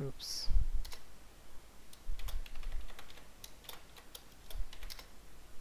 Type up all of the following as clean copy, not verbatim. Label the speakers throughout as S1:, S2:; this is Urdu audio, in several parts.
S1: Oops.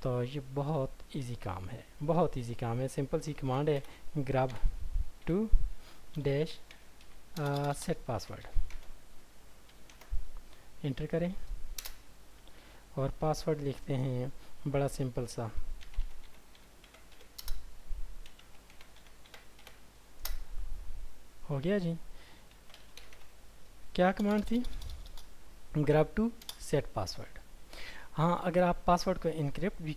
S1: تو یہ بہت ایزی کام ہے، بہت ایزی کام ہے. سمپل سی کمانڈ ہے، grub to dash set password. Enter کریں اور پاسورڈ لکھتے ہیں بڑا سمپل سا. ہو گیا جی. کیا کمانڈ تھی؟ grub to set password. ہاں، اگر آپ پاسورڈ کو انکرپٹ بھی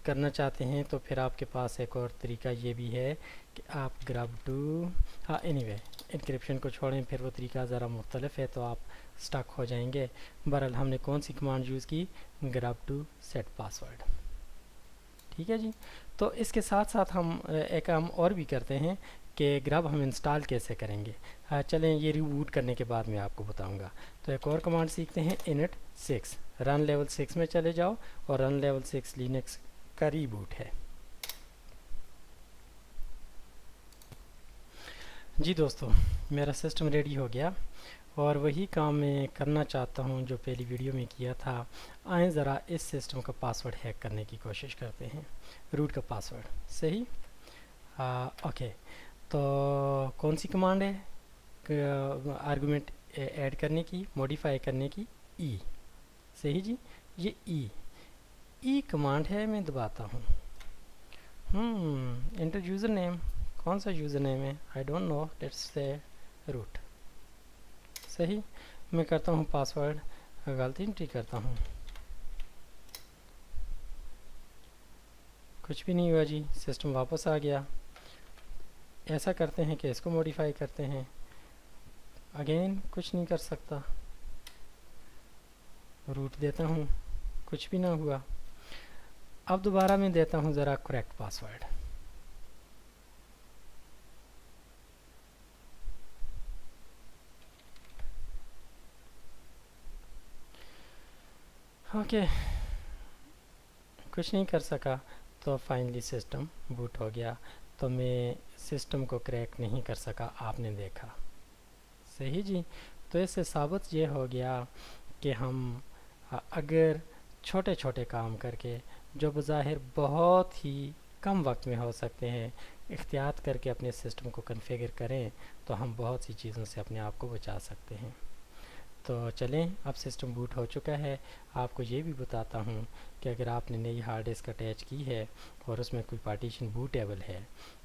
S1: کرنا چاہتے ہیں تو پھر آپ کے پاس ایک اور طریقہ یہ بھی ہے کہ آپ grub to any way encryption کو چھوڑیں، پھر وہ طریقہ ذرا مختلف ہے تو آپ سٹک ہو جائیں گے. بہرحال ہم نے کون سی کمانڈ یوز کی؟ grub to set password. ٹھیک ہے جی. تو اس کے ساتھ ساتھ ہم ایک کام اور بھی کرتے ہیں کہ grub ہم انسٹال کیسے کریں گے. چلیں یہ ریبوٹ کرنے کے بعد میں آپ کو بتاؤں گا. تو ایک اور کمانڈ سیکھتے ہیں، init 6. رن لیول 6 میں چلے جاؤ اور رن لیول 6 لینکس کا ریبوٹ ہے. جی دوستو، میرا سسٹم ریڈی ہو گیا اور وہی کام میں کرنا چاہتا ہوں جو پہلی ویڈیو میں کیا تھا. آئیں ذرا اس سسٹم کا پاسورڈ ہیک کرنے کی کوشش کرتے ہیں. روٹ کا پاسورڈ صحیح. اوکے، تو کون سی کمانڈ ہے آرگومنٹ ایڈ کرنے کی، موڈیفائی کرنے کی؟ ای. صحیح جی، یہ ای کمانڈ ہے. میں دباتا ہوں. Enter user name. کون سا یوزر نیم ہے؟ I don't know, let's say root. صحیح. میں کرتا ہوں پاسورڈ، غلطی انٹری کرتا ہوں. کچھ بھی نہیں ہوا جی، سسٹم واپس آ گیا. ایسا کرتے ہیں کہ اس کو موڈیفائی کرتے ہیں. اگین کچھ نہیں کر سکتا. روٹ دیتا ہوں، کچھ بھی نہ ہوا. اب دوبارہ میں دیتا ہوں ذرا کریکٹ پاسورڈ. اوکے، کچھ نہیں کر سکا. تو فائنلی سسٹم بوٹ ہو گیا. تو میں سسٹم کو کریک نہیں کر سکا، آپ نے دیکھا. صحیح جی. تو اس سے ثابت یہ ہو گیا کہ ہم اگر چھوٹے چھوٹے کام کر کے جو بظاہر بہت ہی کم وقت میں ہو سکتے ہیں، احتیاط کر کے اپنے سسٹم کو کنفیگر کریں تو ہم بہت سی چیزوں سے اپنے آپ کو بچا سکتے ہیں. تو چلیں، اب سسٹم بوٹ ہو چکا ہے. آپ کو یہ بھی بتاتا ہوں کہ اگر آپ نے نئی ہارڈ ڈسک اٹیچ کی ہے اور اس میں کوئی پارٹیشن بوٹیبل ہے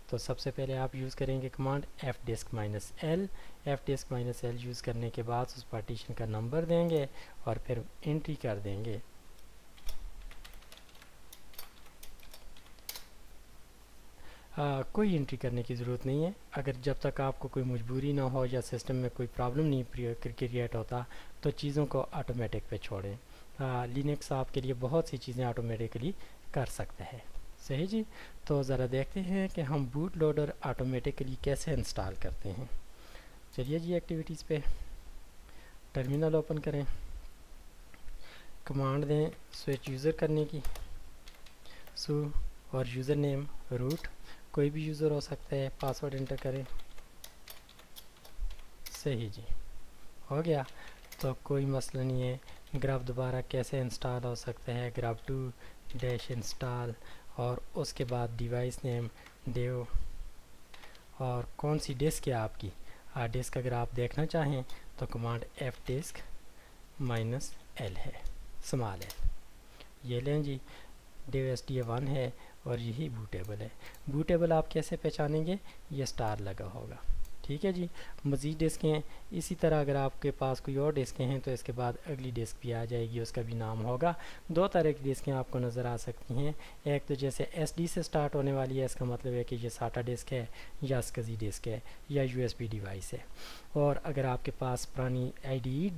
S1: تو سب سے پہلے آپ یوز کریں گے کمانڈ fdisk-l. fdisk-l یوز کرنے کے بعد اس پارٹیشن کا نمبر دیں گے اور پھر انٹری کر دیں گے. کوئی انٹری کرنے کی ضرورت نہیں ہے. اگر جب تک آپ کو کوئی مجبوری نہ ہو یا سسٹم میں کوئی پرابلم نہیں کریٹ ہوتا تو چیزوں کو آٹومیٹک پہ چھوڑیں. لینکس آپ کے لیے بہت سی چیزیں آٹومیٹکلی کر سکتا ہے. صحیح جی. تو ذرا دیکھتے ہیں کہ ہم بوٹ لوڈر آٹومیٹکلی کیسے انسٹال کرتے ہیں. چلیے جی، ایکٹیویٹیز پہ ٹرمینل اوپن کریں. کمانڈ دیں سوئچ یوزر کرنے کی، سو اور یوزر نیم روٹ، کوئی بھی یوزر ہو سکتا ہے. پاسورڈ انٹر کریں. صحیح جی، ہو گیا. تو کوئی مسئلہ نہیں ہے. grub دوبارہ کیسے انسٹال ہو سکتا ہے؟ grub to dash install اور اس کے بعد ڈیوائس نیم ڈیو اور کون سی ڈسک ہے آپ کی ڈسک. اگر آپ دیکھنا چاہیں تو کمانڈ fdisk-l ہے، سمال ہے. یہ لیں جی، ڈیو sda1 ہے اور یہی بوٹیبل ہے. بوٹیبل آپ کیسے پہچانیں گے؟ یہ سٹار لگا ہوگا. ٹھیک ہے جی. مزید ڈسکیں اسی طرح اگر آپ کے پاس کوئی اور ڈسکیں ہیں تو اس کے بعد اگلی ڈسک بھی آ جائے گی، اس کا بھی نام ہوگا. دو طرح کی ڈسکیں آپ کو نظر آ سکتی ہیں. ایک تو جیسے ایس ڈی سے سٹارٹ ہونے والی ہے، اس کا مطلب ہے کہ یہ ساٹا ڈسک ہے یا اسکزی ڈسک ہے یا یو ایس بی ڈیوائس ہے. اور اگر آپ کے پاس پرانی I D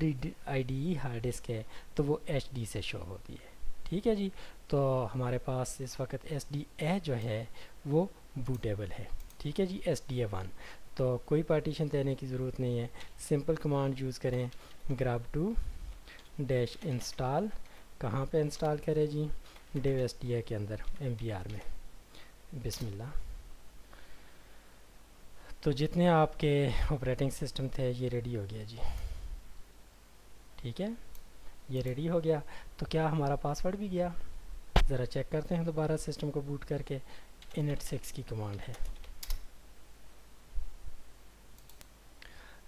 S1: E hard disk ہے تو وہ ایچ ڈی سے شو ہوتی ہے. ٹھیک ہے جی. تو ہمارے پاس اس وقت ایس ڈی اے جو ہے وہ بوٹیبل ہے. ٹھیک ہے جی، ایس ڈی اے 1. تو کوئی پارٹیشن دینے کی ضرورت نہیں ہے. سمپل کمانڈ یوز کریں grub to dash install. کہاں پہ انسٹال کرے جی؟ ڈیو ایس ڈی اے کے اندر MBR میں. بسم اللہ. تو جتنے آپ کے آپریٹنگ سسٹم تھے یہ ریڈی ہو گیا جی. ٹھیک ہے، یہ ریڈی ہو گیا. تو کیا ہمارا پاسورڈ بھی گیا؟ ذرا چیک کرتے ہیں دوبارہ سسٹم کو بوٹ کر کے. init6 کی کمانڈ ہے.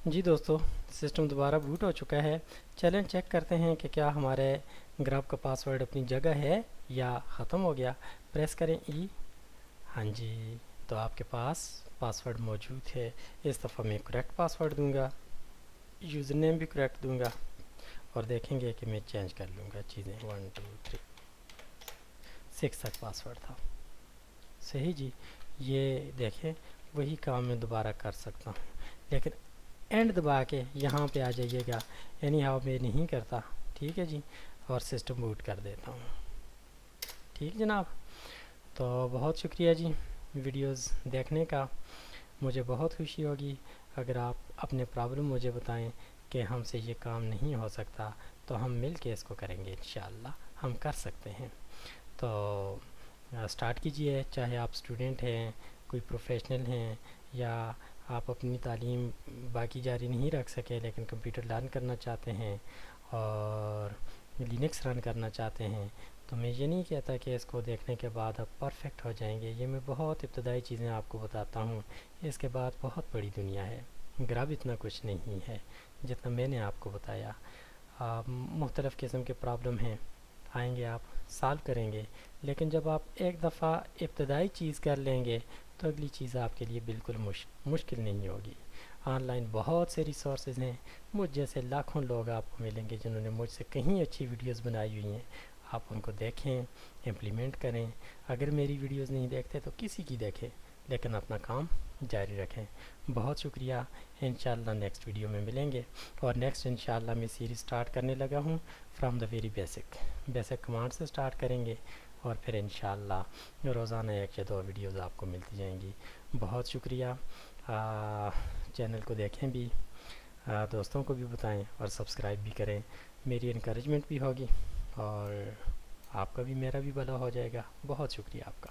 S1: جی دوستو سسٹم دوبارہ بوٹ ہو چکا ہے. چلیں چیک کرتے ہیں کہ کیا ہمارے گراف کا پاسورڈ اپنی جگہ ہے یا ختم ہو گیا. پریس کریں ای. ہاں جی تو آپ کے پاس پاسورڈ موجود ہے. اس دفعہ میں کریکٹ پاسورڈ دوں گا, یوزر نیم بھی کریکٹ دوں گا اور دیکھیں گے کہ میں چینج کر لوں گا چیزیں. 1 2 3 6 تک پاسورڈ تھا. صحیح جی, یہ دیکھیں وہی کام میں دوبارہ کر سکتا ہوں, لیکن اینڈ دبا کے یہاں پہ آ جائیے گا. اینی ہاؤ میں نہیں کرتا, ٹھیک ہے جی, اور سسٹم بوٹ کر دیتا ہوں. ٹھیک جناب, تو بہت شکریہ جی ویڈیوز دیکھنے کا. مجھے بہت خوشی ہوگی اگر آپ اپنے پرابلم مجھے بتائیں کہ ہم سے یہ کام نہیں ہو سکتا, تو ہم مل کے اس کو کریں گے. انشاءاللہ ہم کر سکتے ہیں. تو سٹارٹ کیجئے, چاہے آپ اسٹوڈنٹ ہیں, کوئی پروفیشنل ہیں, یا آپ اپنی تعلیم باقی جاری نہیں رکھ سکے لیکن کمپیوٹر لرن کرنا چاہتے ہیں اور لینکس رن کرنا چاہتے ہیں, تو میں یہ نہیں کہتا کہ اس کو دیکھنے کے بعد آپ پرفیکٹ ہو جائیں گے. یہ میں بہت ابتدائی چیزیں آپ کو بتاتا ہوں. اس کے بعد بہت بڑی دنیا ہے. گراب اتنا کچھ نہیں ہے جتنا میں نے آپ کو بتایا. مختلف قسم کے پرابلم ہیں, آئیں گے آپ سالو کریں گے, لیکن جب آپ ایک دفعہ ابتدائی چیز کر لیں گے تو اگلی چیز آپ کے لیے بالکل مشکل نہیں ہوگی. آن لائن بہت سے ریسورسز ہیں, مجھ جیسے لاکھوں لوگ آپ کو ملیں گے جنہوں نے مجھ سے کہیں اچھی ویڈیوز بنائی ہوئی ہیں. آپ ان کو دیکھیں, امپلیمنٹ کریں. اگر میری ویڈیوز نہیں دیکھتے تو کسی کی دیکھیں, لیکن اپنا کام جاری رکھیں. بہت شکریہ. انشاءاللہ نیکسٹ ویڈیو میں ملیں گے, اور نیکسٹ انشاءاللہ میں سیریز سٹارٹ کرنے لگا ہوں from the very basic command سے سٹارٹ کریں گے, اور پھر انشاءاللہ روزانہ 1 یا 2 ویڈیوز آپ کو ملتی جائیں گی. بہت شکریہ. چینل کو دیکھیں بھی, دوستوں کو بھی بتائیں اور سبسکرائب بھی کریں. میری انکریجمنٹ بھی ہوگی اور آپ کا بھی میرا بھی بھلا ہو جائے گا. بہت شکریہ آپ کا.